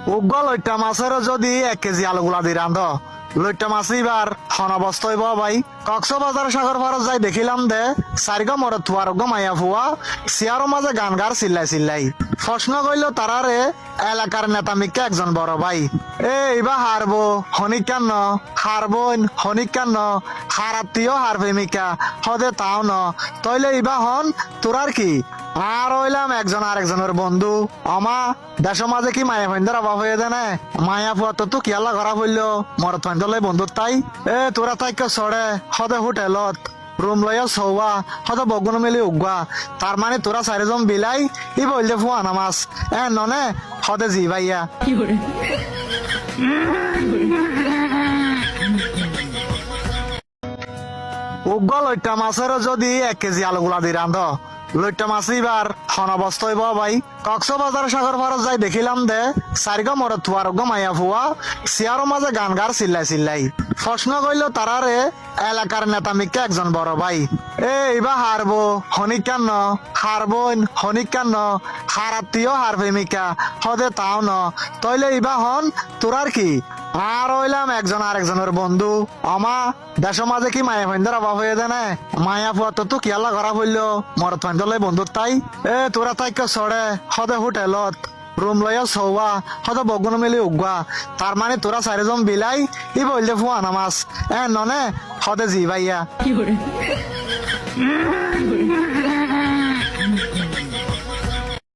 উগ্র লইটা মাছের যদি 1 কেজি আলুগুলা দি রান্ধ লইটা মাছ এবার হনবস্ত হইব ভাই। কক্সবাজার সাগর পারত যাই দেখিলাম দে 4 মরত থুয়ার মাইয়া ফুয়া সিয়ারো মাঝে গান গার চিল্লাই চিল্লাই প্রশ্ন কইল তারারে এলাকার নেতা মিকে একজন বড় ভাই এইবা হারবো হনিক কেন হারবন হনিক কেন হারাত্মীয় হারবে মিকা হদে তাও ন তইলে ইবা হন তোরার কি আর হইলাম একজন আরেকজনের বন্ধু আমা দেশ মাঝে কি মায়া ফাইন্দার অভাব হয়ে দেনে মায়া ফুয়া তো কি আল্লাহ ঘরা হইলো মরত ফাইন্দার বন্ধু তাই তোরা তাইক চড়ে হদে হোটেলত রুম লইয়া সৌয়া হয়তো বগুন মেলি উগুয়া তার মানে তোরা 4জন বিলাই ই বললে ফুয়া নামাজ ননে হদে জি ভাইয়া উগ্র লইটা মাছের যদি 1 কেজি আলুগুলা দি রান্ধ লইটা মাছ এবার হনবস্ত হইব ভাই। কক্সবাজার সাগর পারত যাই দেখিলাম দে 4 মরত থুয়ার মাইয়া ফুয়া সিয়ারো মাঝে গান গার চিল্লাই চিল্লাই প্রশ্ন কইল তারারে এলাকার নেতা মিকে একজন বড় ভাই এইবা হারবো হনিক কেন হারবন হনিক কেন হারাত্মীয় হারবে মিকা হদে তাও ন তইলে ইবা হন তোরার কি আর হইলাম একজন আরেকজনের বন্ধু আমা দেশ মাঝে কি মায়া ফাইন্দার অভাব হয়ে দেনে মায়া ফুয়া তো কি আল্লাহ ঘরা হইলো মরত ফাইন্দার বন্ধু তাই তোরা তাইক চড়ে হদে হোটেলত রুম লইয়া সৌয়া হয়তো বগুন মেলি উগুয়া তার মানে তোরা 4জন বিলাই ই বললে ফুয়া নামাজ ননে হদে জি ভাইয়া